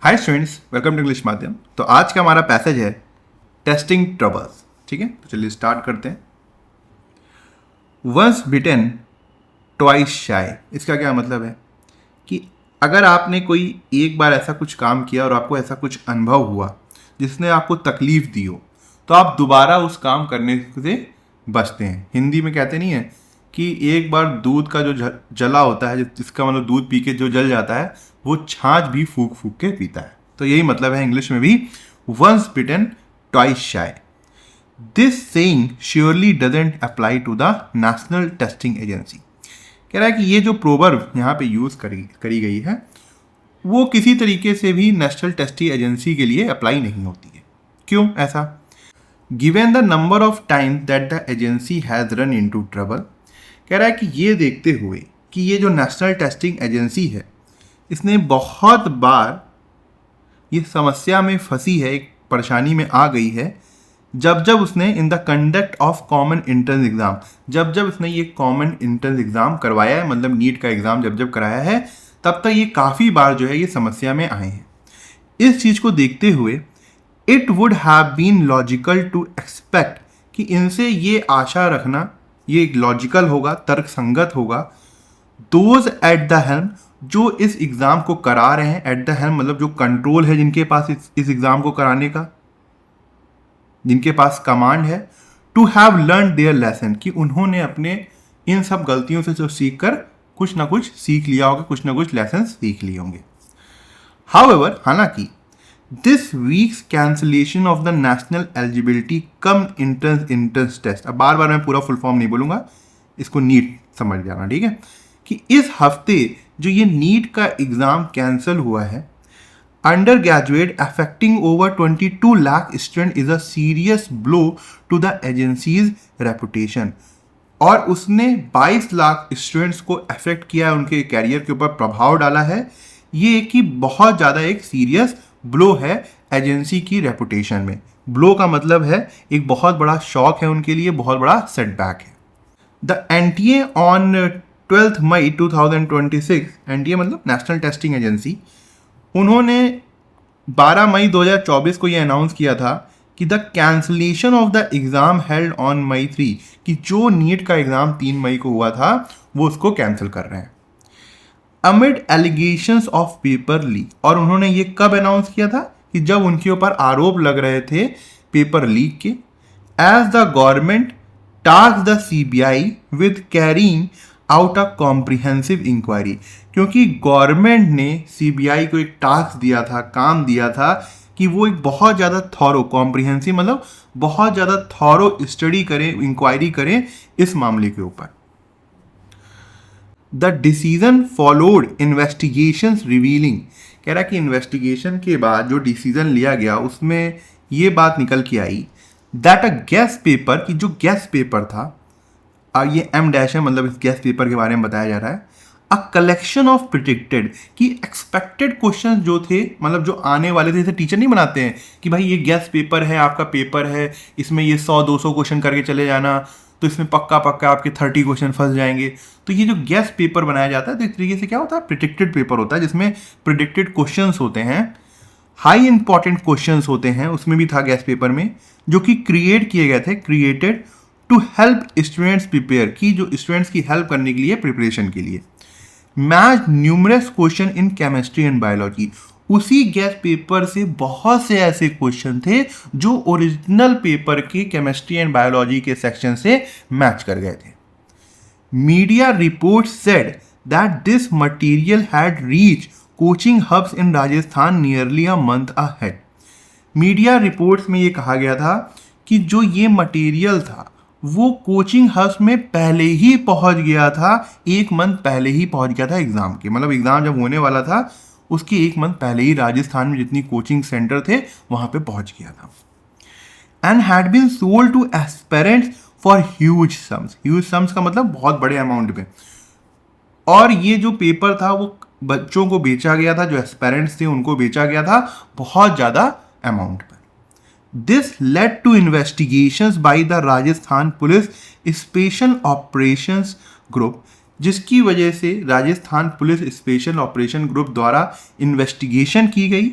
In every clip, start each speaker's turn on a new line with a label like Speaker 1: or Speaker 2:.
Speaker 1: Hi students, welcome to English माध्यम। तो आज का हमारा पैसेज है टेस्टिंग ट्रबल्स। ठीक है, तो चलिए स्टार्ट करते हैं। वंस बिटन ट्वाइस शाय, इसका क्या मतलब है कि अगर आपने कोई एक बार ऐसा कुछ काम किया और आपको ऐसा कुछ अनुभव हुआ जिसने आपको तकलीफ दी हो, तो आप दोबारा उस काम करने से बचते हैं। हिंदी में कहते नहीं है कि एक बार दूध का जो जला होता है, जिसका मतलब दूध पी के जो जल जाता है, वो छाछ भी फूक फूक के पीता है। तो यही मतलब है इंग्लिश में भी, once bitten twice shy. This saying surely doesn't apply to the national testing agency. कह रहा है कि ये जो प्रोवर्ब यहाँ पे यूज करी गई है वो किसी तरीके से भी नेशनल टेस्टिंग एजेंसी के लिए अप्लाई नहीं होती है। क्यों ऐसा? Given the number of time that the agency has run into trouble. कह रहा है कि ये देखते हुए कि ये जो नेशनल टेस्टिंग एजेंसी है, इसने बहुत बार ये समस्या में फंसी है, एक परेशानी में आ गई है, जब जब उसने in the conduct of common entrance exam, जब जब उसने ये कॉमन एंट्रेंस एग्जाम करवाया है, मतलब नीट का एग्जाम जब जब कराया है, तब तक ये काफ़ी बार जो है ये समस्या में आए हैं। इस चीज़ को देखते हुए it would have been logical to expect कि इनसे ये आशा रखना ये लॉजिकल होगा, तर्क संगत होगा। दोज एट द हेल्म, जो इस एग्ज़ाम को करा रहे हैं, एट द हेल्म मतलब जो कंट्रोल है जिनके पास इस एग्ज़ाम को कराने का, जिनके पास कमांड है, to have learn their lesson, कि उन्होंने अपने इन सब गलतियों से जो सीख कर कुछ ना कुछ सीख लिया होगा, कुछ ना कुछ लेसन सीख लिए होंगे। हाउएवर, हालांकि this week's cancellation of the national eligibility cum entrance test, अब बार बार मैं पूरा फुल फॉर्म नहीं बोलूंगा, इसको नीट समझ जाना, ठीक है, कि इस हफ्ते जो ये नीट का एग्जाम कैंसिल हुआ है, undergraduate affecting over 22 lakh student is a serious blow to the agency's reputation. और उसने 22 लाख स्टूडेंट्स को अफेक्ट किया है, उनके कैरियर के ऊपर प्रभाव डाला है। ये एक ही बहुत ज़्यादा एक सीरियस ब्लो है एजेंसी की रेपुटेशन में। ब्लो का मतलब है एक बहुत बड़ा शॉक है उनके लिए, बहुत बड़ा सेटबैक है। The NTA on 12 May 2026, NTA मतलब नेशनल टेस्टिंग एजेंसी, उन्होंने 12 मई 2024 को ये अनाउंस किया था कि the cancellation of the exam held on May 3, कि जो नीट का एग्ज़ाम 3 मई को हुआ था वो उसको कैंसिल कर रहे हैं। Amid allegations of paper leak, और उन्होंने ये कब अनाउंस किया था कि जब उनके ऊपर आरोप लग रहे थे पेपर लीक के। As the government task the CBI with carrying out a comprehensive inquiry, क्योंकि गवर्नमेंट ने सीबीआई को एक टास्क दिया था, काम दिया था कि वो एक बहुत ज़्यादा थॉरो, कॉम्प्रिहेंसिव मतलब बहुत ज़्यादा थॉरो स्टडी करें, इंक्वायरी करें इस मामले के ऊपर। The decision followed investigation revealing, कह रहा है कि इन्वेस्टिगेशन के बाद जो डिसीजन लिया गया उसमें ये बात निकल के आई दैट अ गेस्ट पेपर, कि जो गेस्ट पेपर था, ये एम डैश है, मतलब इस गेस्ट पेपर के बारे में बताया जा रहा है, अ कलेक्शन ऑफ प्रिडिक्टेड, कि एक्सपेक्टेड क्वेश्चन जो थे, मतलब जो आने वाले थे, जैसे टीचर नहीं बनाते हैं कि भाई ये गेस्ट पेपर है, आपका पेपर है, इसमें ये 100-200 क्वेश्चन करके चले जाना, तो इसमें पक्का पक्का आपके 30 क्वेश्चन फंस जाएंगे। तो ये जो गेस्ट पेपर बनाया जाता है, तो इस तरीके से क्या होता है, प्रिडिक्टेड पेपर होता है, जिसमें प्रिडिक्टेड क्वेश्चंस होते हैं, हाई इंपॉर्टेंट क्वेश्चंस होते हैं, उसमें भी था गेस्ट पेपर में, जो कि क्रिएट किए गए थे, created to help students prepare, की जो स्टूडेंट्स की हेल्प करने के लिए, प्रिपरेशन के लिए। Match numerous question in chemistry and biology, उसी गेस्ट पेपर से बहुत से ऐसे क्वेश्चन थे जो ओरिजिनल पेपर के केमिस्ट्री एंड बायोलॉजी के सेक्शन से मैच कर गए थे। Media report said that this material had reach coaching hubs in Rajasthan nearly a month ahead. Media reports में ये कहा गया था कि जो ये मटेरियल था वो कोचिंग हब्स में पहले ही पहुंच गया था, 1 मंथ पहले ही पहुंच गया था एग्जाम के, मतलब एग्जाम जब होने वाला था उसके 1 मंथ पहले ही राजस्थान में जितनी कोचिंग सेंटर थे वहां पे पहुंच गया था। And had been sold to aspirants for huge sums, huge sums का मतलब बहुत बड़े अमाउंट में, और ये जो पेपर था वो बच्चों को बेचा गया था, जो एस्पेरेंट्स थे उनको बेचा गया था बहुत ज़्यादा अमाउंट पर। This led to investigations by the Rajasthan police special operations group, जिसकी वजह से Rajasthan police special operation group द्वारा इन्वेस्टिगेशन की गई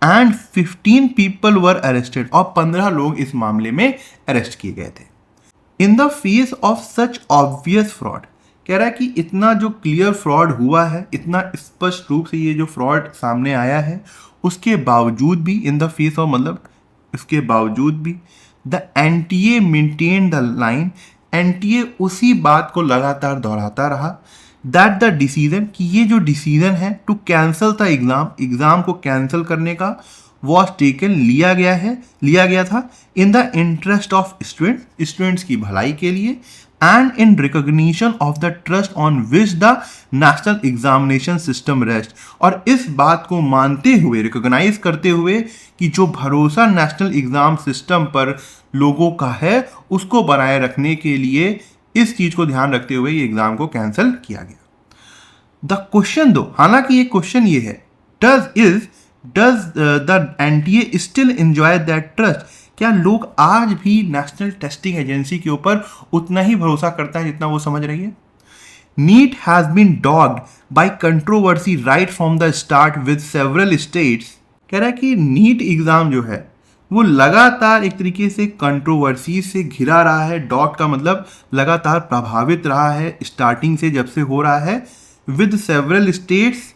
Speaker 1: एंड 15 पीपल वर अरेस्टेड, और 15 लोग इस मामले में अरेस्ट किए गए थे। In the face of such obvious fraud, कह रहा है कि इतना जो क्लियर फ्रॉड हुआ है, इतना स्पष्ट रूप से ये जो फ्रॉड सामने आया है, उसके बावजूद भी, इन द फेस ऑफ मतलब इसके बावजूद भी, the NTA maintain the line, NTA उसी बात को लगातार दोहराता रहा दैट द डिसीजन, कि ये जो डिसीजन है to cancel the exam, exam को कैंसल करने का, वॉज टेकन, लिया गया था in the interest of students की भलाई के लिए, and in recognition of the trust on which the national examination system rest, और इस बात को मानते हुए, रिकॉग्नाइज करते हुए कि जो भरोसा नेशनल एग्जाम सिस्टम पर लोगों का है उसको बनाए रखने के लिए इस चीज को ध्यान रखते हुए ये एग्जाम को कैंसिल किया गया। द क्वेश्चन दो, हालांकि ये क्वेश्चन ये है, does the NTA still enjoy that trust, क्या लोग आज भी नेशनल टेस्टिंग एजेंसी के ऊपर उतना ही भरोसा करता है जितना वो समझ रही है? NEET has been dogged by controversy right from the start with several states, कह रहा है कि नीट एग्जाम जो है वो लगातार एक तरीके से कंट्रोवर्सी से घिरा रहा है। डॉट का मतलब लगातार प्रभावित रहा है, स्टार्टिंग से जब से हो रहा है, with several states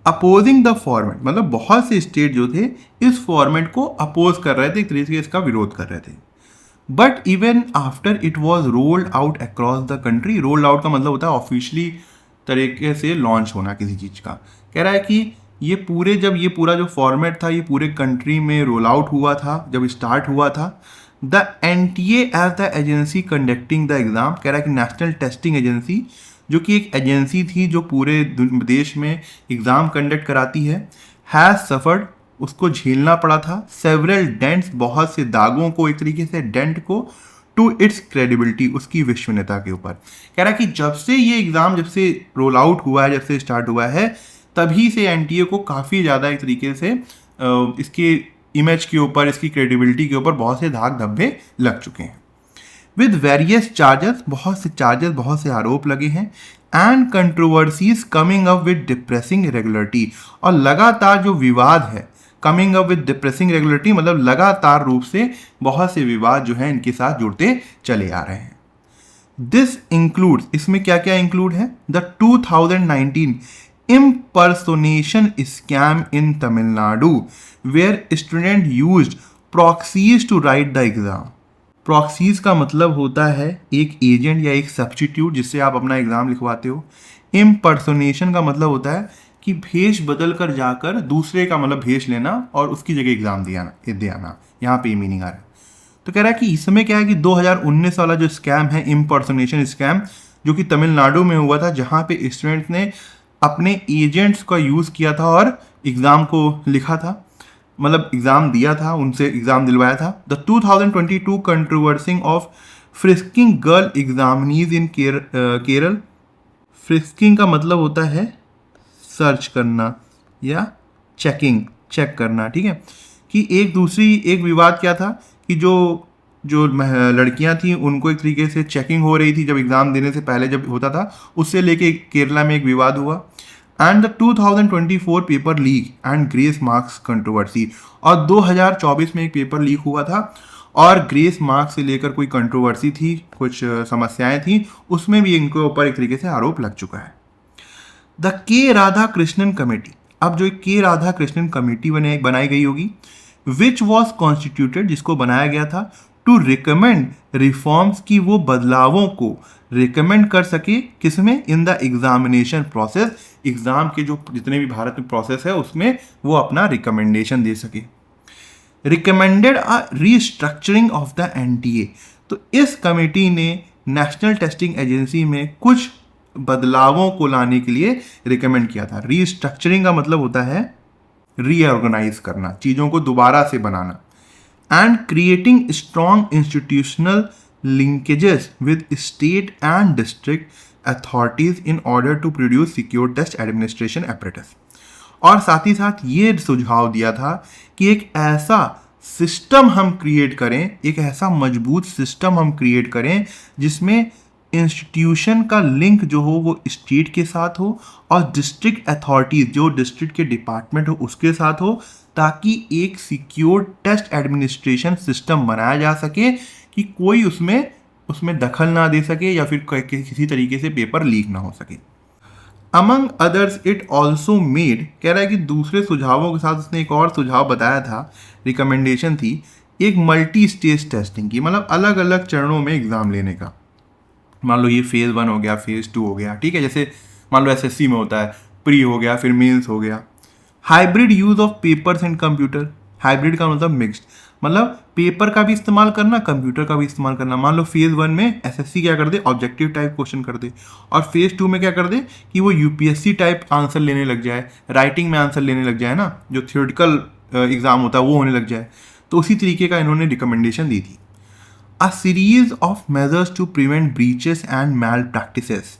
Speaker 1: opposing the format, मतलब बहुत से स्टेट जो थे इस फॉर्मेट को अपोज कर रहे थे, एक तरीके से इसका विरोध कर रहे थे। But even after it was rolled out across the country, rolled out का मतलब होता है ऑफिशियली तरीके से लॉन्च होना किसी चीज़ का, कह रहा है कि जब ये पूरा जो फॉर्मेट था ये पूरे कंट्री में रोल आउट हुआ था, जब स्टार्ट हुआ था, the NTA as the agency conducting the exam, कह रहा है कि नेशनल टेस्टिंग एजेंसी जो कि एक एजेंसी थी जो पूरे देश में एग्ज़ाम कंडक्ट कराती है, हैज़ सफर्ड, उसको झेलना पड़ा था, सेवरल डेंट्स, बहुत से दागों को, एक तरीके से डेंट को, टू इट्स क्रेडिबिलिटी, उसकी विश्वसनीयता के ऊपर। कह रहा है कि जब से ये एग्ज़ाम जब से रोल आउट हुआ है, जब से स्टार्ट हुआ है, तभी से एनटीए को काफ़ी ज़्यादा एक तरीके से इसके इमेज के ऊपर, इसकी क्रेडिबिलिटी के ऊपर बहुत से धाक धब्बे लग चुके हैं। विद वेरियस चार्जेस, बहुत से आरोप लगे हैं, and controversies coming up with depressing irregularity, और लगातार जो विवाद है, coming up with depressing irregularity मतलब लगातार रूप से बहुत से विवाद जो है इनके साथ जुड़ते चले आ रहे हैं। दिस इंक्लूड्स, इसमें क्या क्या इंक्लूड है? The 2019 impersonation scam in Tamil Nadu where student used proxies to write the exam. Proxies का मतलब होता है एक एजेंट या एक सब्स्टिट्यूट जिससे आप अपना एग्जाम लिखवाते हो। इम्पर्सोनेशन का मतलब होता है कि भेष बदल कर जाकर दूसरे का मतलब भेष लेना और उसकी जगह एग्जाम दे आना, यहाँ पे मीनिंग आ रहा है। तो कह रहा है कि इसमें क्या है कि 2019 वाला जो स्कैम है, इम्पर्सोनेशन स्कैम, जो कि तमिलनाडु में हुआ था, जहाँ पे स्टूडेंट्स ने अपने एजेंट्स का यूज़ किया था और एग्ज़ाम को लिखा था, मतलब एग्ज़ाम दिया था, उनसे एग्ज़ाम दिलवाया था। The 2022 controversy of frisking girl examinees in Kerala. Frisking का मतलब होता है सर्च करना या चेक करना, ठीक है। कि एक विवाद क्या था कि जो लड़कियां थी उनको एक तरीके से चेकिंग हो रही थी जब एग्ज़ाम देने से पहले जब होता था, उससे लेके केरला में एक विवाद हुआ। And the 2024 paper leak and grace marks controversy, और 2024 में एक पेपर लीक हुआ था और ग्रेस मार्क्स से लेकर कोई कंट्रोवर्सी थी, कुछ समस्याएं थी, उसमें भी इनके ऊपर एक तरीके से आरोप लग चुका है। द के राधा कृष्णन कमेटी, अब जो के राधा कृष्णन कमेटी बनाई गई होगी, विच वॉज कॉन्स्टिट्यूटेड, जिसको बनाया गया था टू रिकमेंड रिफॉर्म्स, की वो बदलावों को रिकमेंड कर सके, किसमें? इन द एग्जामिनेशन प्रोसेस, एग्जाम के जो जितने भी भारत में प्रोसेस है उसमें वो अपना रिकमेंडेशन दे सके। Recommended a restructuring of the NTA, तो इस कमेटी ने नेशनल टेस्टिंग एजेंसी में कुछ बदलावों को लाने के लिए रिकमेंड किया था। रीस्ट्रक्चरिंग का मतलब होता है रीऑर्गेनाइज करना, चीज़ों को दोबारा से बनाना। And creating strong institutional linkages with state and district authorities in order to produce secure test administration apparatus, और साथ ही साथ ये सुझाव दिया था कि एक ऐसा सिस्टम हम क्रिएट करें, एक ऐसा मजबूत सिस्टम हम क्रिएट करें जिसमें इंस्टीट्यूशन का लिंक जो हो वो स्टेट के साथ हो और डिस्ट्रिक्ट अथॉरिटीज जो डिस्ट्रिक्ट के डिपार्टमेंट हो उसके साथ हो, ताकि एक सिक्योर टेस्ट एडमिनिस्ट्रेशन सिस्टम बनाया जा सके कि कोई उसमें दखल ना दे सके या फिर किसी तरीके से पेपर लीक ना हो सके। Among others it also made, कह रहा है कि दूसरे सुझावों के साथ उसने एक और सुझाव बताया था, रिकमेंडेशन थी एक मल्टी स्टेज टेस्टिंग की, मतलब अलग अलग चरणों में एग्ज़ाम लेने का। मान लो ये फेज़ 1 हो गया, फेज़ 2 हो गया, ठीक है, जैसे मान लो एसएससी में होता है, प्री हो गया, फिर मेंस हो गया। Hybrid use of papers and computer, hybrid का मतलब मिक्स्ड, मतलब पेपर का भी इस्तेमाल करना, कंप्यूटर का भी इस्तेमाल करना। मान लो फेज़ 1 में एसएससी क्या कर दे, ऑब्जेक्टिव टाइप क्वेश्चन कर दे, और फेज़ 2 में क्या कर दे कि वो यूपीएससी टाइप आंसर लेने लग जाए, राइटिंग में आंसर लेने लग जाए ना, जो थियोरेटिकल एग्जाम होता है वो होने लग जाए। तो उसी तरीके का इन्होंने रिकमेंडेशन दी थी। A series of measures to prevent breaches and malpractices,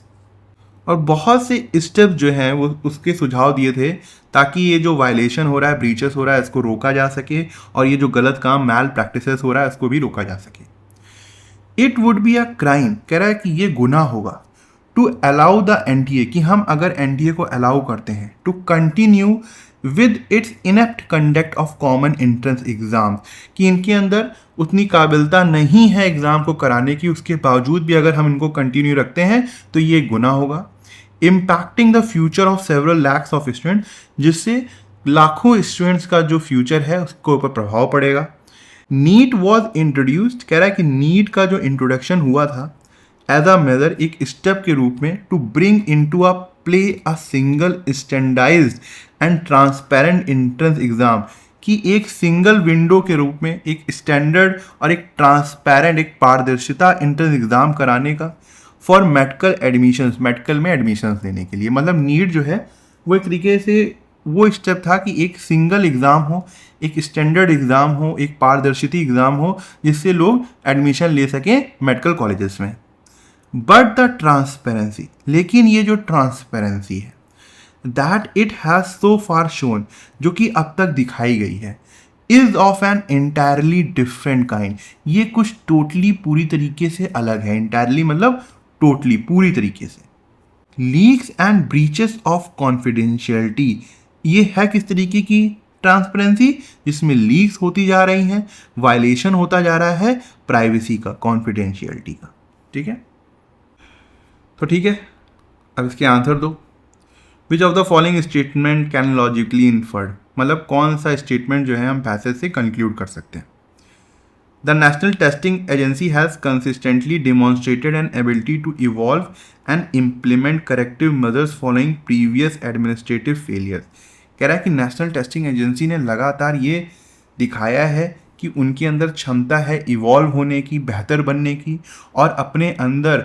Speaker 1: और बहुत से स्टेप जो हैं वो उसके सुझाव दिए थे ताकि ये जो वायलेशन हो रहा है, ब्रीचेस हो रहा है, इसको रोका जा सके, और ये जो गलत काम मैल प्रैक्टिसेस हो रहा है इसको भी रोका जा सके। It would be a crime, कह रहा है कि ये गुनाह होगा, टू अलाउ द एनटीए, कि हम अगर एनटीए को अलाउ करते हैं to continue with its inept conduct of common entrance exam, कि इनके अंदर उतनी काबिलता नहीं है एग्ज़ाम को कराने की, उसके बावजूद भी अगर हम इनको कंटिन्यू रखते हैं तो ये गुनाह होगा। Impacting the future of several lakhs of student, जिससे लाखों स्टूडेंट्स का जो फ्यूचर है उसके ऊपर प्रभाव पड़ेगा। नीट वॉज इंट्रोड्यूस्ड, कह रहा है कि नीट का जो इंट्रोडक्शन हुआ था एज अ मेजर, एक स्टेप के रूप में, to bring into a play a single standardised and transparent entrance exam, कि एक सिंगल विंडो के रूप में एक स्टैंडर्ड और एक ट्रांसपेरेंट, एक पारदर्शिता एंट्रेंस एग्जाम कराने का, फॉर मेडिकल एडमिशन्स, मेडिकल में एडमिशन्स लेने के लिए। मतलब नीट जो है वो एक तरीके से वो स्टेप था कि एक सिंगल एग्ज़ाम हो, एक स्टैंडर्ड एग्ज़ाम हो, एक पारदर्शिता एग्ज़ाम हो, जिससे लोग एडमिशन ले सकें मेडिकल कॉलेजेस में। बट द ट्रांसपेरेंसी, लेकिन ये जो ट्रांसपेरेंसी है, that it has so far shown, जो कि अब तक दिखाई गई है, is of an entirely different kind, ये कुछ टोटली पूरी तरीके से अलग है। एंटायरली मतलब टोटली पूरी तरीके से। Leaks and breaches of confidentiality, ये है किस तरीके की ट्रांसपेरेंसी, जिसमें लीक्स होती जा रही हैं, वायलेशन होता जा रहा है प्राइवेसी का, कॉन्फिडेंशियलिटी का। ठीक है, तो ठीक है, अब इसके आंसर दो। विच of the following statement can logically inferred, मतलब कौन सा स्टेटमेंट जो है हम पैसेज से कंक्लूड कर सकते हैं। The National Testing Agency has consistently demonstrated an ability to evolve and implement corrective measures following previous administrative failures. कह रहा है कि नेशनल टेस्टिंग एजेंसी ने लगातार ये दिखाया है कि उनके अंदर क्षमता है इवॉल्व होने की, बेहतर बनने की, और अपने अंदर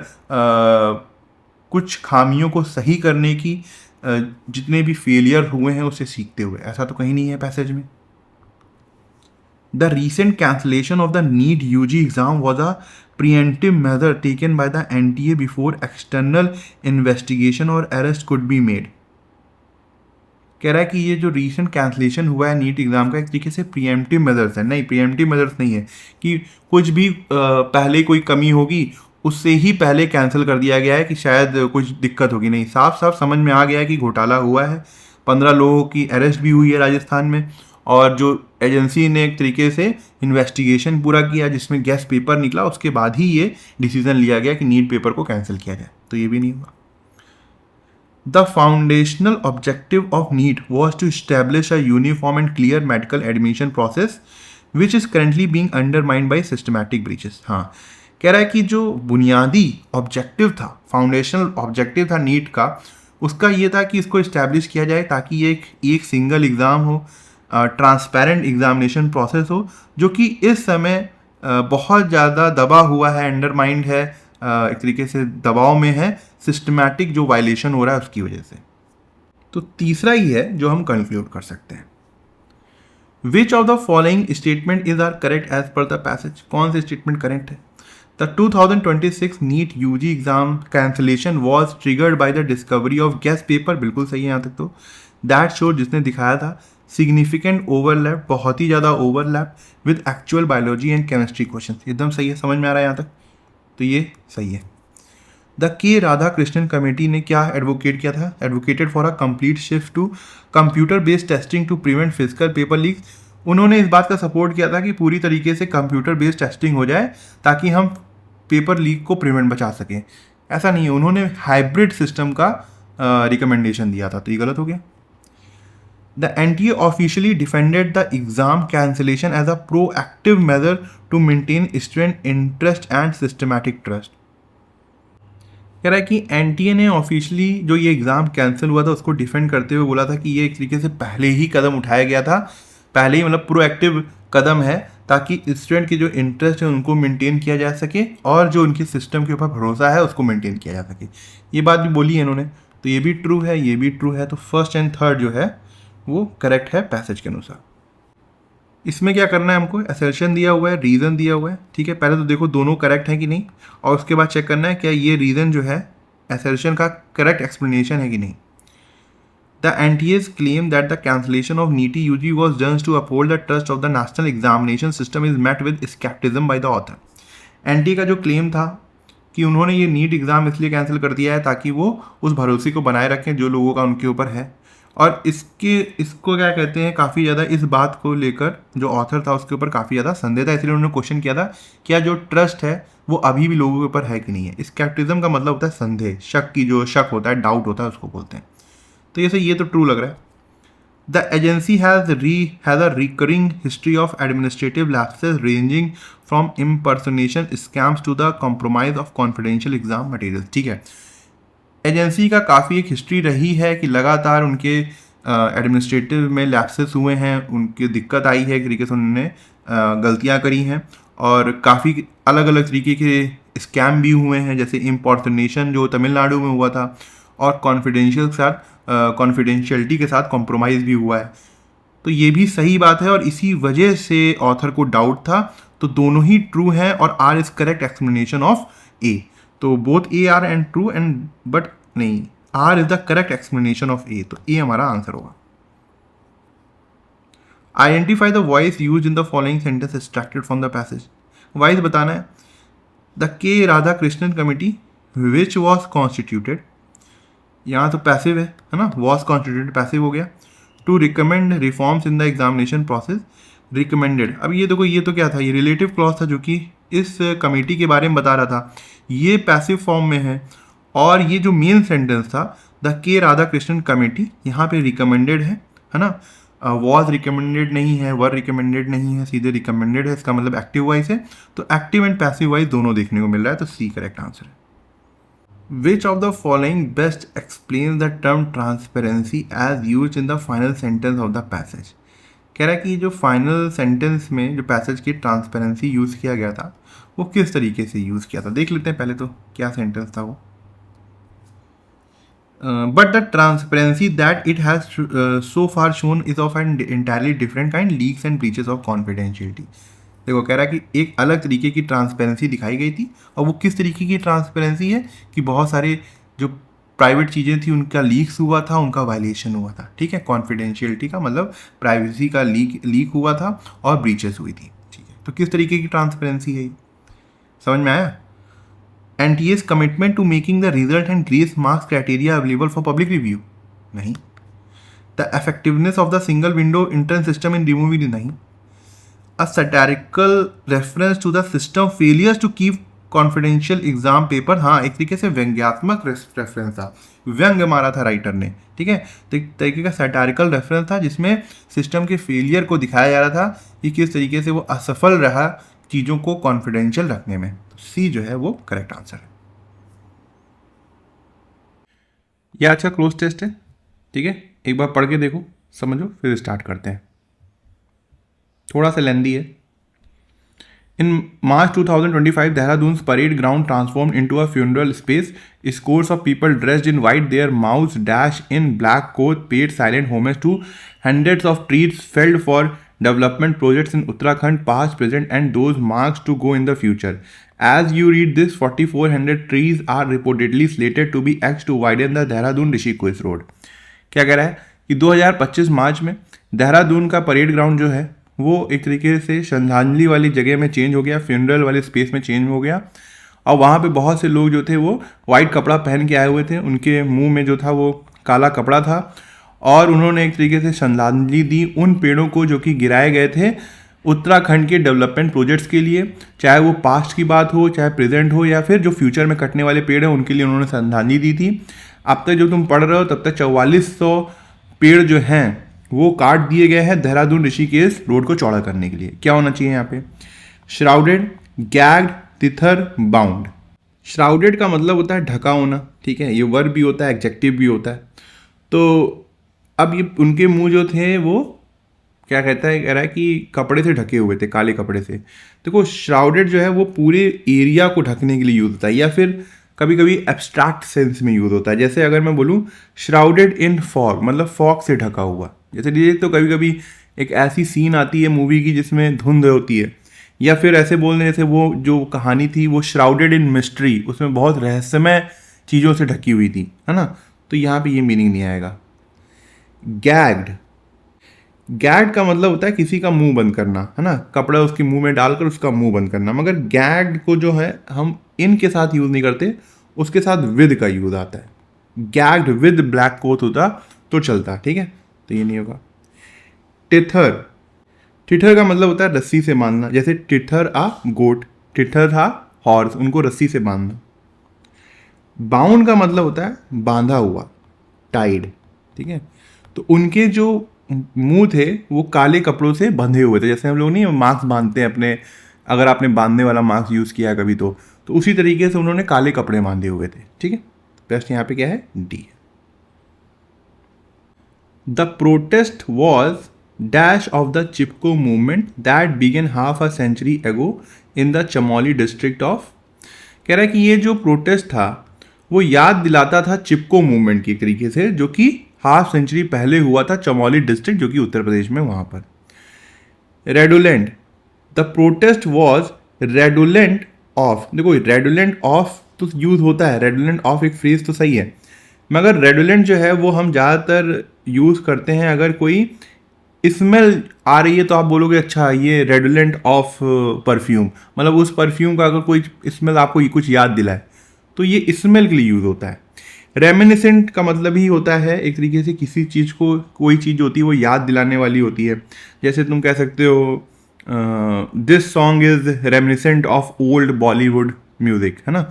Speaker 1: कुछ खामियों को सही करने की, जितने भी फेलियर हुए हैं उससे सीखते हुए। ऐसा तो कहीं नहीं है पैसेज में। The recent cancellation of the NEET UG exam was a preemptive measure taken by the NTA before external investigation or arrest could be made. कह रहा है कि ये जो recent cancellation हुआ है नीट एग्जाम का, एक तरीके से प्रिएम्प्टिव मेजर्स है। नहीं, प्रिएम्प्टिव मेजर्स नहीं है कि कुछ भी पहले कोई कमी होगी उससे ही पहले कैंसिल कर दिया गया है कि शायद कुछ दिक्कत होगी। नहीं, साफ साफ समझ में आ गया है कि घोटाला हुआ है, 15 लोगों की अरेस्ट भी हुई है राजस्थान में, और जो एजेंसी ने एक तरीके से इन्वेस्टिगेशन पूरा किया जिसमें गेस्ट पेपर निकला, उसके बाद ही ये डिसीजन लिया गया कि नीट पेपर को कैंसिल किया जाए। तो ये भी नहीं हुआ। The foundational objective of NEET was to establish a uniform and clear medical admission process which is currently being undermined by systematic breaches. हाँ, कह रहा है कि जो बुनियादी ऑब्जेक्टिव था, फाउंडेशनल ऑब्जेक्टिव था नीट का, उसका ये था कि इसको इस्टेब्लिश किया जाए ताकि ये एक सिंगल एग्ज़ाम हो, ट्रांसपेरेंट एग्जामिनेशन प्रोसेस हो, जो कि इस समय बहुत ज़्यादा दबा हुआ है, अंडरमाइंड है, एक तरीके से दबाव में है, सिस्टमैटिक जो वायलेशन हो रहा है उसकी वजह से। तो तीसरा ही है जो हम कंक्लूड कर सकते हैं। Which of the following statement is are correct as per the passage, कौन से स्टेटमेंट करेक्ट है। The 2026 NEET UG exam cancellation was triggered by the discovery of guess paper, बिल्कुल सही है यहाँ तक तो। दैट शो, जिसने दिखाया था सिग्निफिकेंट ओवरलैप, बहुत ही ज़्यादा overlap with actual biology and chemistry question, एकदम सही है, समझ में आ रहा है यहाँ तक, तो ये सही है। द के राधाकृष्णन कमेटी ने क्या एडवोकेट किया था? Advocated for a complete shift to computer based testing to prevent physical paper leak. उन्होंने इस बात का सपोर्ट किया था कि पूरी तरीके से कंप्यूटर बेस्ड टेस्टिंग हो जाए ताकि हम पेपर लीक को प्रिवेंट बचा सकें। ऐसा नहीं है, उन्होंने हाइब्रिड सिस्टम का रिकमेंडेशन दिया था, तो ये गलत हो गया। The NTA officially defended the exam cancellation as a proactive measure to maintain student interest and systematic trust। कह रहा है कि एनटीए ने ऑफिशियली जो ये एग्ज़ाम कैंसिल हुआ था उसको डिफेंड करते हुए बोला था कि ये एक तरीके से पहले ही कदम उठाया गया था, पहले ही मतलब प्रोएक्टिव कदम है ताकि स्टूडेंट के जो इंटरेस्ट है उनको मेंटेन किया जा सके और जो उनके सिस्टम के ऊपर भरोसा है उसको मेंटेन किया जा सके। ये बात भी बोली है इन्होंने, तो ये भी ट्रू है, ये भी ट्रू है। तो फर्स्ट एंड थर्ड जो है वो करेक्ट है पैसेज के अनुसार। इसमें क्या करना है हमको, असर्शन दिया हुआ है, रीज़न दिया हुआ है, ठीक है। पहले तो देखो दोनों करेक्ट है कि नहीं, और उसके बाद चेक करना है क्या ये रीज़न जो है असर्शन का करेक्ट एक्सप्लेनेशन है कि नहीं। The NTA's claim that the cancellation of NEET UG was done to uphold the trust of the national examination system is met with scepticism by the author. NTA का जो claim था कि उन्होंने ये NEET exam इसलिए cancel कर दिया है ताकि वो उस भरोसे को बनाए रखें जो लोगों का उनके ऊपर है, और इसको क्या कहते हैं, काफ़ी ज़्यादा इस बात को लेकर जो ऑथर था उसके ऊपर काफ़ी ज़्यादा संदेह था, इसलिए उन्होंने क्वेश्चन किया था क्या जो ट्रस्ट है वो अभी भी लोगों के ऊपर है कि नहीं है। स्केप्टिज्म का मतलब होता है संदेह, शक की जो शक होता है, डाउट होता है, उसको बोलते हैं। तो जैसे ये तो ट्रू लग रहा है। The agency has a recurring history of administrative lapses ranging from impersonation scams to the compromise of confidential exam material. ठीक है, एजेंसी का काफ़ी एक हिस्ट्री रही है कि लगातार उनके एडमिनिस्ट्रेटिव में लैप्सेस हुए हैं, उनकी दिक्कत आई है, एक तरीके से उन्होंने गलतियां करी हैं, और काफ़ी अलग अलग तरीके के स्कैम भी हुए हैं, जैसे इम्पोर्टनेशन जो तमिलनाडु में हुआ था, और कॉन्फिडेंशियलिटी के साथ कॉम्प्रोमाइज़ भी हुआ है। तो ये भी सही बात है और इसी वजह से ऑथर को डाउट था। तो दोनों ही ट्रू हैं और R is correct explanation of A. तो both A R and true and but नहीं, R is the correct explanation of A, तो ए हमारा आंसर होगा। Identify the voice used in the following sentence extracted from the passage. Voice बताना है। The K Radhakrishnan committee which was constituted, यहाँ तो passive है ना, वॉज कॉन्स्टिट्यूटेड पैसिव हो गया। To recommend reforms in the examination process, recommended. अब ये देखो, ये तो क्या था, ये रिलेटिव क्लॉज था जो कि इस कमेटी के बारे में बता रहा था, ये पैसिव फॉर्म में है। और ये जो मेन सेंटेंस था, द के राधाकृष्णन कमेटी, यहाँ पे रिकमेंडेड है ना, वॉज रिकमेंडेड नहीं है, वर रिकमेंडेड नहीं है, सीधे रिकमेंडेड है, इसका मतलब एक्टिव वॉइस है। तो एक्टिव एंड पैसिव वॉइस दोनों देखने को मिल रहा है, तो सी करेक्ट आंसर है। Which of the following best explains the term transparency as used in the final sentence of the passage? कह रहा है कि जो फाइनल सेंटेंस में जो पैसेज की ट्रांसपेरेंसी यूज़ किया गया था वो किस तरीके से यूज़ किया था, देख लेते हैं पहले तो क्या सेंटेंस था वो। But the transparency that it has so far shown is of an entirely different kind, leaks and breaches of confidentiality. देखो कह रहा है कि एक अलग तरीके की ट्रांसपेरेंसी दिखाई गई थी, और वो किस तरीके की ट्रांसपेरेंसी है कि बहुत सारे जो प्राइवेट चीज़ें थी उनका लीक्स हुआ था, उनका वायलेशन हुआ था। ठीक है, कॉन्फिडेंशियलिटी का मतलब प्राइवेसी का लीक हुआ था और ब्रीचेस हुई थी। ठीक है, तो किस तरीके की ट्रांसपेरेंसी है, समझ में आया। NTA's commitment to making the result and grace marks criteria available for public review, नहीं। The effectiveness of the single window intern system in removing, नहीं। A satirical reference to the system failures to keep confidential exam paper, हाँ एक तरीके से व्यंग्यात्मक reference था, व्यंग्य मारा था राइटर ने। ठीक है, तो एक तरीके का सैटारिकल रेफरेंस था जिसमें सिस्टम के फेलियर को दिखाया जा रहा था कि किस तरीके से वो असफल रहा चीज़ों को कॉन्फिडेंशियल रखने में। तो सी जो है वो करेक्ट आंसर है। यह आज का क्लोज टेस्ट है। ठीक है, एक बार पढ़ के देखो, समझो, फिर स्टार्ट करते हैं। थोड़ा सा लेंदी है। इन मार्च 2025, Dehradun's parade ground transformed into a funeral space. Scores of people dressed in white, their mouths dashed in black coat, paid silent homage to hundreds of trees felled for development projects in Uttarakhand, past, present, and those marks to go in the future. As you read this, 4,400 trees are reportedly slated to be axed to widen the Dehradun-Rishikesh road. क्या कह रहा है कि 2025 मार्च में देहरादून का parade ground जो है वो एक तरीके से श्रद्धांजलि वाली जगह में चेंज हो गया, फ्यूनरल वाले स्पेस में चेंज हो गया, और वहाँ पे बहुत से लोग जो थे वो वाइट कपड़ा पहन के आए हुए थे, उनके मुंह में जो था वो काला कपड़ा था, और उन्होंने एक तरीके से श्रद्धांजलि दी उन पेड़ों को जो कि गिराए गए थे उत्तराखंड के डेवलपमेंट प्रोजेक्ट्स के लिए, चाहे वो पास्ट की बात हो, चाहे प्रेजेंट हो, या फिर जो फ्यूचर में कटने वाले पेड़ हैं उनके लिए उन्होंने श्रद्धांजलि दी थी। अब तक जो तुम पढ़ रहे हो तब तक 4400 पेड़ जो हैं वो काट दिए गए हैं देहरादून ऋषिकेश रोड को चौड़ा करने के लिए। क्या होना चाहिए यहाँ पे? Shrouded, gagged, tether, bound. Shrouded का मतलब होता है ढका होना, ठीक है, ये वर्ब भी होता है, एडजेक्टिव भी होता है। तो अब ये उनके मुंह जो थे वो क्या कहता है, कह रहा है कि कपड़े से ढके हुए थे, काले कपड़े से। देखो श्राउडेड जो है वो पूरे एरिया को ढकने के लिए यूज होता है, या फिर कभी कभी एब्स्ट्रैक्ट सेंस में यूज होता है। जैसे अगर मैं बोलूँ श्राउडेड इन फॉग, मतलब फॉग से ढका हुआ। जैसे ये तो कभी कभी एक ऐसी सीन आती है मूवी की जिसमें धुंध होती है, या फिर ऐसे बोलने जैसे वो जो कहानी थी वो श्राउडेड इन मिस्ट्री, उसमें बहुत रहस्यमय चीज़ों से ढकी हुई थी, है ना। तो यहाँ पे ये मीनिंग नहीं आएगा। गैग्ड, गैग्ड का मतलब होता है किसी का मुंह बंद करना, है ना, कपड़ा उसके मुंह में डालकर उसका मुंह बंद करना। मगर गैग्ड को जो है हम इन के साथ यूज़ नहीं करते, उसके साथ विद का यूज़ आता है। गैग्ड विद ब्लैक कोट होता तो चलता, ठीक है, तो ये नहीं होगा। टिथर, टिथर का मतलब होता है रस्सी से बांधना। जैसे टिथर आ गोट, टिथर था हॉर्स, उनको रस्सी से बांधना। बाउंड का मतलब होता है बांधा हुआ, टाइड, ठीक है। तो उनके जो मुंह थे वो काले कपड़ों से बंधे हुए थे, जैसे हम लोग नहीं मास्क बांधते हैं अपने, अगर आपने बांधने वाला मास्क यूज़ किया कभी तो उसी तरीके से उन्होंने काले कपड़े बांधे हुए थे, ठीक है। बेस्ट यहाँ पे क्या है? D. The protest was dash of the Chipko movement that began half a century ago in the Chamoli district of. कह रहा है कि ये जो प्रोटेस्ट था वो याद दिलाता था चिपको मूवमेंट की तरीके से, जो कि हाफ सेंचुरी पहले हुआ था चमोली डिस्ट्रिक्ट, जो कि उत्तर प्रदेश में वहाँ पर। रेडुलेंट, द प्रोटेस्ट वॉज रेडुलेंट ऑफ। देखो रेडुलेंट ऑफ तो यूज़ होता है, रेडुलेंट ऑफ एक फ्रेज तो सही है, मगर रेडुलेंट जो है वो हम ज़्यादातर यूज़ करते हैं अगर कोई स्मेल आ रही है तो आप बोलोगे अच्छा ये रेडुलेंट ऑफ परफ्यूम, मतलब उस परफ्यूम का अगर कोई स्मेल आपको कुछ याद दिलाए तो ये स्मेल के लिए यूज़ होता है। रेमिनिसेंट का मतलब ही होता है एक तरीके से किसी चीज़ को, कोई चीज़ होती है वो याद दिलाने वाली होती है। जैसे तुम कह सकते हो this song is reminiscent of old Bollywood music, है ना।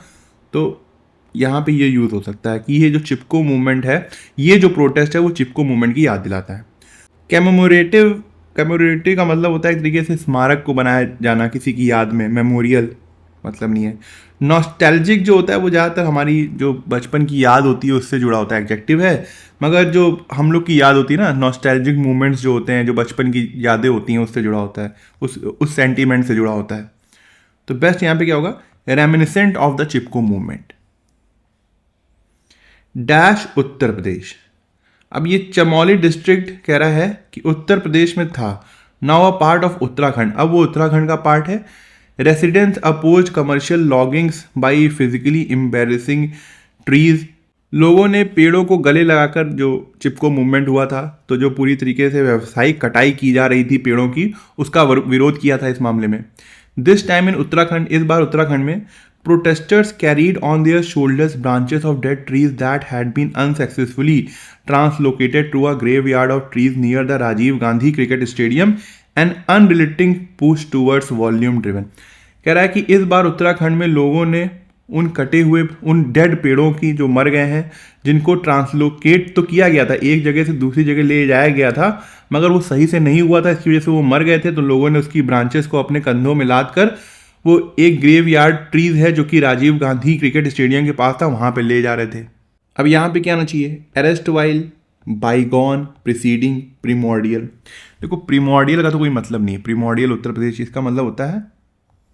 Speaker 1: तो यहाँ पे ये यूज़ हो सकता है कि ये जो चिपको मूवमेंट है, ये जो प्रोटेस्ट है वो चिपको मूवमेंट की याद दिलाता है। कैमोरेटिव, कैमोरेटिव का मतलब होता है एक तरीके से स्मारक को बनाया जाना किसी की याद में, मेमोरियल मतलब नहीं है। नॉस्टैल्जिक जो होता है वो ज़्यादातर हमारी जो बचपन की याद होती है उससे जुड़ा होता है, एडजेक्टिव है। मगर जो हम लोग की याद होती है ना, नॉस्टैल्जिक मोमेंट्स जो होते हैं, जो बचपन की यादें होती हैं उससे जुड़ा होता है, उस सेंटीमेंट से जुड़ा होता है। तो बेस्ट यहाँ पे क्या होगा? Reminiscent of the Chipko movement. Dash Uttar Pradesh. अब ये चमोली डिस्ट्रिक्ट कह रहा है कि उत्तर प्रदेश में था, now a part of Uttarakhand, अब वो उत्तराखंड का पार्ट है। Residents oppose commercial loggings by physically embracing trees. लोगों ने पेड़ों को गले लगाकर, जो चिपको मूवमेंट हुआ था तो जो पूरी तरीके से व्यावसायिक कटाई की जा रही थी पेड़ों की, उसका विरोध किया था इस मामले में। दिस टाइम इन उत्तराखंड, इस बार उत्तराखंड में protesters carried on their shoulders branches of dead trees that had been unsuccessfully translocated to a graveyard of trees near the Rajiv Gandhi Cricket Stadium, an unrelenting push towards volume driven। कह रहा है कि इस बार उत्तराखंड में लोगों ने उन कटे हुए, उन डेड पेड़ों की जो मर गए हैं, जिनको ट्रांसलोकेट तो किया गया था, एक जगह से दूसरी जगह ले जाया गया था, मगर वो सही से नहीं हुआ था, इसकी वजह से वो मर गए थे। तो लोगों ने उसकी ब्रांचेस को अपने कंधों में लाद कर वो एक ग्रेव यार्ड ट्रीज है जो कि राजीव गांधी क्रिकेट स्टेडियम के पास था, वहाँ पे ले जा रहे थे। अब यहाँ पे क्या आना चाहिए? Arrest while, bygone, preceding, primordial. देखो प्रीमोर्डियल का तो कोई मतलब नहीं है, प्रीमोर्डियल उत्तर प्रदेश, इसका मतलब होता है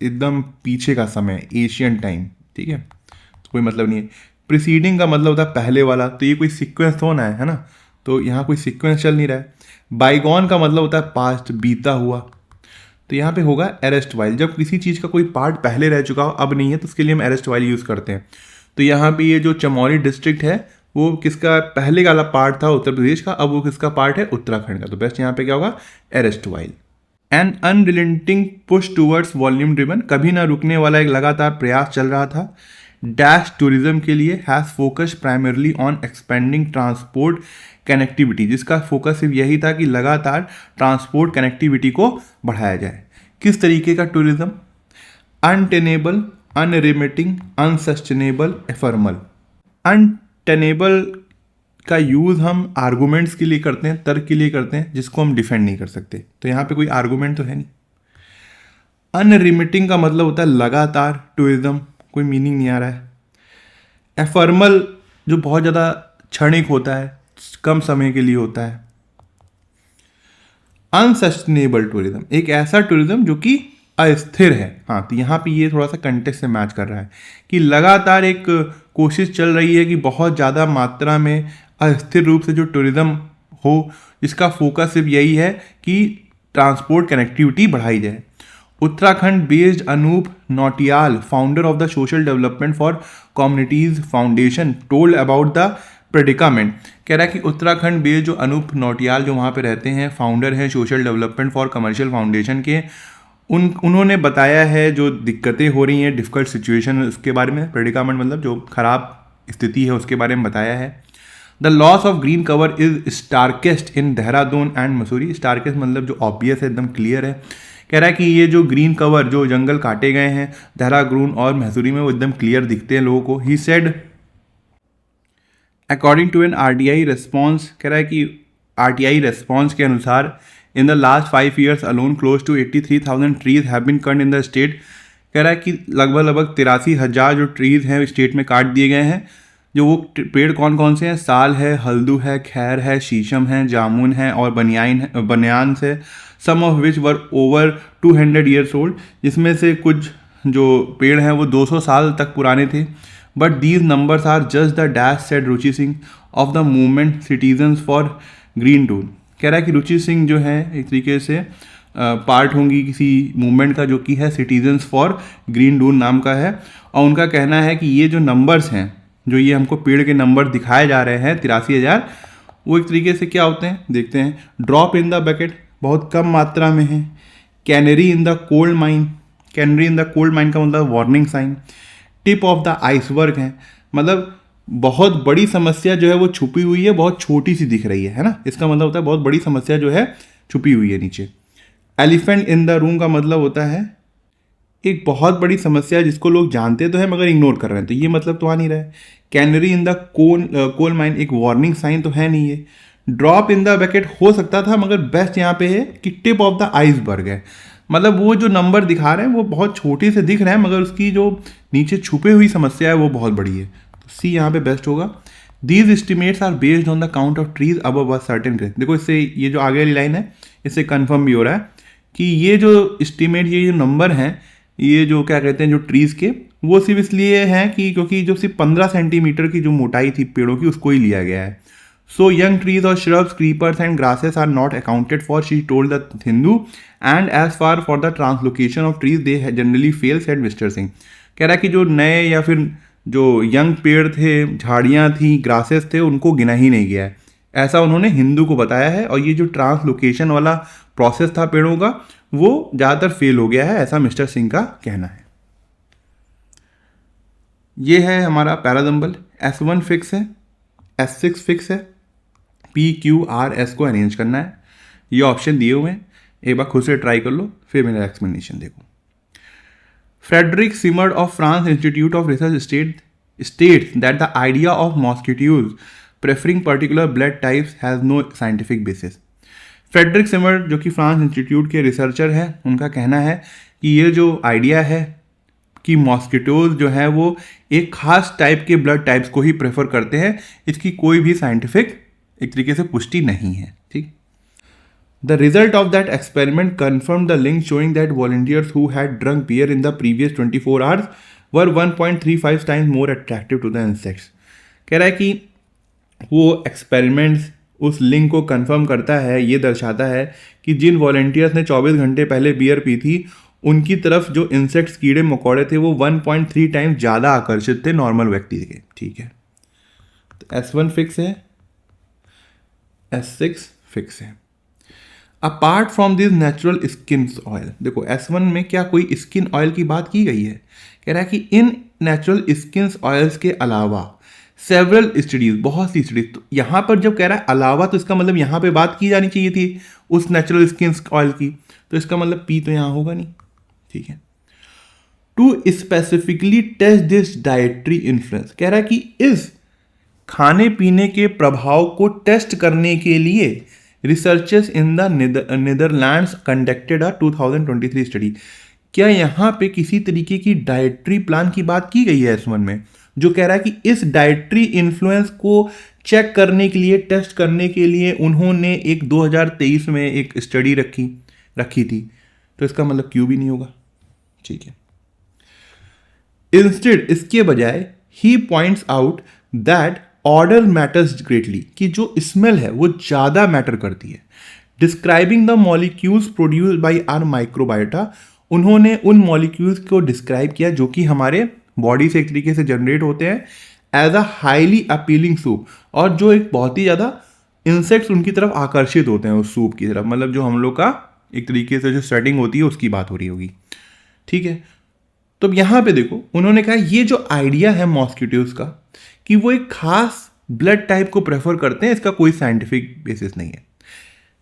Speaker 1: एकदम पीछे का समय, एशियन टाइम, ठीक है, तो कोई मतलब नहीं है। प्रिसीडिंग का मतलब होता है पहले वाला, तो ये कोई सीक्वेंस होना है ना, तो यहाँ कोई सीक्वेंस चल नहीं रहा है। बाईगॉन का मतलब होता है पास्ट, बीता हुआ, तो यहाँ पे होगा अरेस्ट वाइल, जब किसी चीज़ का कोई पार्ट पहले रह चुका हो अब नहीं है तो उसके लिए हम अरेस्ट वाइल यूज़ करते हैं। तो यहाँ पे ये जो चमोली डिस्ट्रिक्ट है वो किसका पहले वाला पार्ट था उत्तर प्रदेश का, अब वो किसका पार्ट है? उत्तराखंड का। तो बेस्ट यहाँ पे क्या होगा? Arrest while. An unrelenting push towards volume driven, कभी ना रुकने वाला एक लगातार प्रयास चल रहा था डैश टूरिज्म के लिए, has focus primarily on expanding transport connectivity, जिसका फोकस सिर्फ यही था कि लगातार ट्रांसपोर्ट कनेक्टिविटी को बढ़ाया जाए। किस तरीके का tourism? Untenable, unremitting, unsustainable, ephemeral. Untenable का यूज़ हम आर्गूमेंट्स के लिए करते हैं, तर्क के लिए करते हैं जिसको हम डिफेंड नहीं कर सकते, तो यहाँ पे कोई आर्गूमेंट तो है नहीं। अनरिमिटिंग का मतलब होता है लगातार टूरिज्म, कोई मीनिंग नहीं आ रहा है। एफर्मल जो बहुत ज़्यादा क्षणिक होता है, कम समय के लिए होता है। अनसस्टेनेबल टूरिज्म, एक ऐसा टूरिज्म जो कि अस्थिर है। हाँ, तो यहाँ पे ये थोड़ा सा कंटेक्स्ट से मैच कर रहा है कि लगातार एक कोशिश चल रही है कि बहुत ज़्यादा मात्रा में अस्थिर रूप से जो टूरिज्म हो, जिसका फोकस सिर्फ यही है कि ट्रांसपोर्ट कनेक्टिविटी बढ़ाई जाए। Uttarakhand based Anoop Nautiyal, founder of the social development for communities foundation, told about the predicament. कह रहा है कि उत्तराखंड बेस्ड जो अनूप नौटियाल जो वहाँ पे रहते हैं, फाउंडर हैं social development for commercial foundation के, उन्होंने बताया है जो दिक्कतें हो रही हैं, डिफ़िकल्ट सिचुएशन, उसके बारे में। प्रेडिकामेंट मतलब जो खराब स्थिति है उसके बारे में बताया है। The loss of green cover is starkest in Dehradun and Mussoorie. Starkest मतलब जो ऑब्वियस है, एकदम क्लियर है। कह रहा है कि ये जो ग्रीन कवर, जो जंगल काटे गए हैं देहरादून और मसूरी में, वो एकदम क्लियर दिखते हैं लोगों को। He said according to an RTI response, कह रहा है कि आरटीआई रेस्पॉन्स के अनुसार in the last 5 years alone close to 83,000 trees have been cut in the state. कह रहा है कि लगभग 83,000 जो ट्रीज़ हैं स्टेट में काट दिए गए हैं। जो वो पेड़ कौन कौन से हैं? साल है, हल्दू है, खैर है, शीशम है, जामुन है और बनियान है। Some of which were over 200 years old, जिसमें से कुछ जो पेड़ हैं वो 200 साल तक पुराने थे। But these numbers are just the dash said Ruchi Singh of the movement citizens for green tool. कह रहा है कि रुचि सिंह जो है एक तरीके से पार्ट होंगी किसी मूवमेंट का जो कि है सिटीजन्स फॉर ग्रीन डून नाम का है। और उनका कहना है कि ये जो नंबर्स हैं, जो ये हमको पेड़ के नंबर दिखाए जा रहे हैं 83,000, वो एक तरीके से क्या होते हैं देखते हैं। ड्रॉप इन द बकेट, बहुत कम मात्रा में है। Canary in the cold mine, canary in the cold mine का मतलब warning sign. Tip of the iceberg है, मतलब बहुत बड़ी समस्या जो है वो छुपी हुई है, बहुत छोटी सी दिख रही है ना। इसका मतलब होता है बहुत बड़ी समस्या जो है छुपी हुई है नीचे। एलिफेंट इन द रूम का मतलब होता है एक बहुत बड़ी समस्या जिसको लोग जानते तो है मगर इग्नोर कर रहे हैं, तो ये मतलब तो आ नहीं रहा है। Canary in the coal mine एक वार्निंग साइन तो है नहीं है। ड्रॉप इन द बकेट हो सकता था, मगर बेस्ट यहाँ पे है कि टिप ऑफ द आइसबर्ग है, मतलब वो जो नंबर दिखा रहे हैं वो बहुत छोटे से दिख रहे हैं मगर उसकी जो नीचे छुपे हुई समस्या है वो बहुत बड़ी है। तो सी यहाँ पे बेस्ट होगा। These estimates are based on the count of trees above a certain grade. देखो इससे ये जो आगे वाली लाइन है इससे कंफर्म भी हो रहा है कि ये जो एस्टिमेट, ये जो नंबर हैं, ये जो क्या कहते हैं जो ट्रीज़ के, वो सिर्फ इसलिए हैं कि क्योंकि जो सिर्फ 15 सेंटीमीटर की जो मोटाई थी पेड़ों की उसको ही लिया गया है। सो यंग ट्रीज और shrubs, creepers and grasses are not accounted for, she told the Hindu, and as far for the translocation of trees they generally fail, said Mr. Singh। कह रहा है कि जो नए या फिर जो यंग पेड़ थे, झाड़ियाँ थी, ग्रासेस थे, उनको गिना ही नहीं गया है, ऐसा उन्होंने हिंदू को बताया है। और ये जो ट्रांसलोकेशन वाला प्रोसेस था पेड़ों का वो ज़्यादातर फेल हो गया है, ऐसा मिस्टर सिंह का कहना है। ये है हमारा पैरादम्बल। S1 फिक्स है, S6 फिक्स है, PQRS को अरेंज करना है। ये ऑप्शन दिए हुए हैं, एक बार खुद से ट्राई कर लो फिर मेरा एक्सप्लेनेशन देखो। Frederic Simard of France Institute of Research states that the idea of mosquitoes preferring particular blood types has no scientific basis। Frederic Simard जो कि फ्रांस इंस्टीट्यूट के रिसर्चर हैं, उनका कहना है कि ये जो आइडिया है कि मॉस्किटोज जो है वो एक खास टाइप के ब्लड टाइप्स को ही प्रेफर करते हैं, इसकी कोई भी साइंटिफिक एक तरीके से पुष्टि नहीं है। ठीक। The result of that experiment confirm the link showing that volunteers who had drunk beer in the previous 24 hours were 1.35 times more attractive to the insects. कह रहा है कि वो एक्सपेरिमेंट्स उस लिंक को कंफर्म करता है, ये दर्शाता है कि जिन वॉलंटियर्स ने 24 घंटे पहले बियर पी थी उनकी तरफ जो इंसेक्ट्स, कीड़े मकोड़े थे, वो 1.3 times ज़्यादा आकर्षित थे नॉर्मल व्यक्ति के। ठीक है, तो S1 फिक्स है, S6 फिक्स है। Apart from this natural skin oil, देखो S1 में क्या कोई स्किन ऑयल की बात की गई है? कह रहा है कि इन नेचुरल स्किन ऑयल्स के अलावा सेवरल स्टडीज, बहुत सी स्टडीज। तो यहाँ पर जब कह रहा है अलावा, तो इसका मतलब यहाँ पे बात की जानी चाहिए थी उस नेचुरल स्किन ऑयल की, तो इसका मतलब पी तो यहाँ होगा नहीं, ठीक है। To specifically test this dietary influence, कह रहा है कि इस खाने पीने के प्रभाव को टेस्ट करने के लिए researchers in the Netherlands conducted a 2023 study. क्या यहाँ पे किसी तरीके की डाइटरी प्लान की बात की गई है S1 में, जो कह रहा है कि इस डाइटरी इन्फ्लुएंस को चेक करने के लिए, टेस्ट करने के लिए उन्होंने एक 2023 में एक स्टडी रखी थी, तो इसका मतलब क्यों भी नहीं होगा, ठीक है। इंस्टेड, इसके बजाय he points out that order matters greatly, कि जो स्मेल है वो ज़्यादा मैटर करती है। Describing the molecules produced by our microbiota, उन्होंने उन मॉलिक्यूल्स को डिस्क्राइब किया जो कि हमारे बॉडी से एक तरीके से जनरेट होते हैं as a highly appealing soup, और जो एक बहुत ही ज़्यादा इंसेक्ट्स उनकी तरफ आकर्षित होते हैं उस सूप की तरफ, मतलब जो हम लोग का एक तरीके से जो सेटिंग होती है उसकी बात हो रही होगी, ठीक है। तो यहाँ पे देखो उन्होंने कहा ये जो आइडिया है मॉस्किटोज का कि वो एक खास ब्लड टाइप को प्रेफर करते हैं, इसका कोई साइंटिफिक बेसिस नहीं है।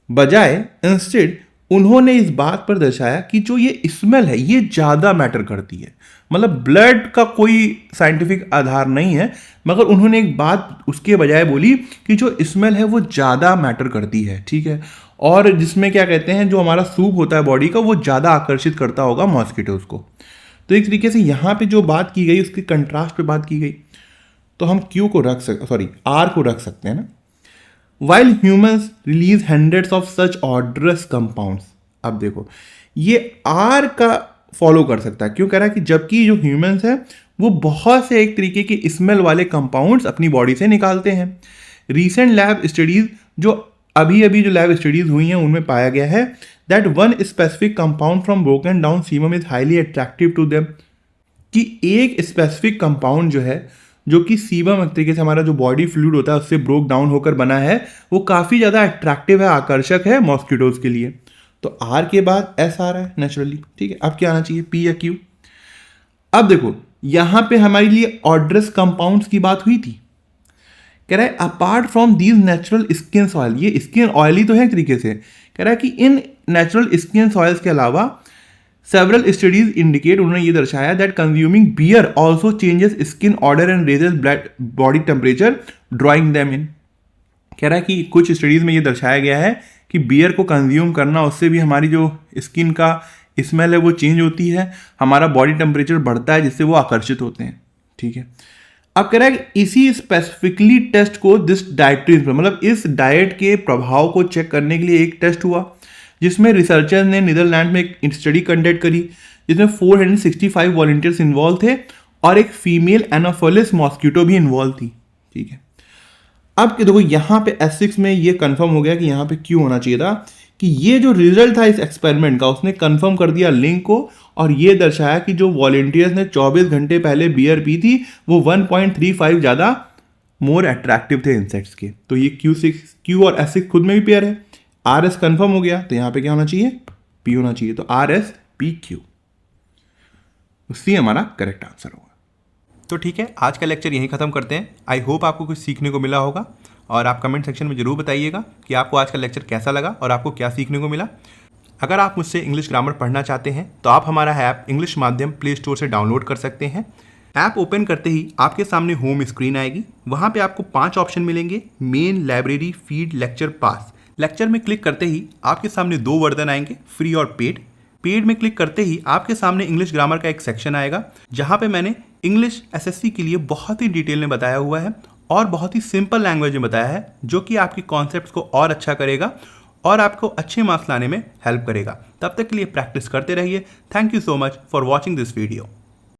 Speaker 1: बजाय इंस्टेड उन्होंने इस बात पर दर्शाया कि जो ये स्मेल है ये ज़्यादा मैटर करती है, मतलब ब्लड का कोई साइंटिफिक आधार नहीं है, मगर उन्होंने एक बात उसके बजाय बोली कि जो स्मेल है वो ज़्यादा मैटर करती है, ठीक है। और जिसमें क्या कहते हैं, जो हमारा सूप होता है बॉडी का वो ज़्यादा आकर्षित करता होगा मॉस्किटोज को। तो एक तरीके से यहाँ पे जो बात की गई उसके कंट्रास्ट पे बात की गई, तो हम R को रख सकते हैं ना। While humans release hundreds of such orders compounds, अब देखो ये R का फॉलो कर सकता है, क्यों कह रहा है कि जबकि जो ह्यूमन्स है वो बहुत से एक तरीके के स्मेल वाले कंपाउंड्स अपनी बॉडी से निकालते हैं। रीसेंट लैब स्टडीज, जो अभी जो लैब स्टडीज हुई हैं उनमें पाया गया है that one specific compound from broken down sebum is highly attractive to them, कि एक स्पेसिफिक कंपाउंड जो है जो कि सीबम एक तरीके से हमारा जो बॉडी फ्लूइड होता है उससे ब्रोक डाउन होकर बना है, वो काफ़ी ज़्यादा अट्रैक्टिव है, आकर्षक है मॉस्किटोज के लिए। तो R के बाद S आ रहा है नेचुरली, ठीक है। अब क्या आना चाहिए, P या Q। अब देखो यहाँ पे हमारे लिए ऑर्डरस कंपाउंड्स की बात हुई थी, कह रहा है apart from these natural skin oil, ये स्किन ऑयल ही तो है एक तरीके से, कह रहा है कि इन नेचुरल स्किन ऑयल्स के अलावा सेवरल स्टडीज इंडिकेट, उन्होंने ये दर्शाया that consuming beer also changes skin odour and raises blood body temperature drawing them in. कह रहा है कि कुछ स्टडीज में ये दर्शाया गया है कि बियर को कंज्यूम करना उससे भी हमारी जो स्किन का स्मेल है वो चेंज होती है, हमारा बॉडी टेम्परेचर बढ़ता है जिससे वो आकर्षित होते हैं, ठीक है। अब कह रहा है कि इसी स्पेसिफिकली टेस्ट को दिस डाइटरी, मतलब इस डाइट के प्रभाव को चेक करने के लिए एक टेस्ट हुआ जिसमें रिसर्चर्स ने नीदरलैंड में एक स्टडी कंडक्ट करी जिसमें 465 वॉलंटियर्स इन्वॉल्व थे और एक फीमेल एनाफोलिस मॉस्किटो भी इन्वॉल्व थी, ठीक है। अब देखो यहाँ पे S6 में ये कंफर्म हो गया कि यहाँ पे क्यों होना चाहिए था, कि ये जो रिजल्ट था इस एक्सपेरिमेंट का उसने कंफर्म कर दिया लिंक को, और ये दर्शाया कि जो वॉलंटियर्स ने 24 घंटे पहले बियर पी थी वो 1.35 ज़्यादा मोर अट्रैक्टिव थे इंसेक्ट्स के। तो ये Q और S6 खुद में भी पेयर है। RS कंफर्म हो गया, तो यहाँ पे क्या होना चाहिए, P होना चाहिए, तो RS PQ, C हमारा करेक्ट आंसर होगा।
Speaker 2: तो ठीक है, आज का लेक्चर यहीं ख़त्म करते हैं। आई होप आपको कुछ सीखने को मिला होगा, और आप कमेंट सेक्शन में ज़रूर बताइएगा कि आपको आज का लेक्चर कैसा लगा और आपको क्या सीखने को मिला। अगर आप मुझसे इंग्लिश ग्रामर पढ़ना चाहते हैं तो आप हमारा ऐप इंग्लिश माध्यम प्ले स्टोर से डाउनलोड कर सकते हैं। ऐप ओपन करते ही आपके सामने होम स्क्रीन आएगी, वहाँ पे आपको 5 ऑप्शन मिलेंगे, मेन, लाइब्रेरी, फीड, लेक्चर, पास। लेक्चर में क्लिक करते ही आपके सामने 2 वर्जन आएंगे, फ्री और पेड। पेड में क्लिक करते ही आपके सामने इंग्लिश ग्रामर का एक सेक्शन आएगा जहाँ पे मैंने इंग्लिश SSC के लिए बहुत ही डिटेल में बताया हुआ है और बहुत ही सिंपल लैंग्वेज में बताया है, जो कि आपके कॉन्सेप्ट्स को और अच्छा करेगा और आपको अच्छे मार्क्स लाने में हेल्प करेगा। तब तक के लिए प्रैक्टिस करते रहिए। Thank you so much for watching this video.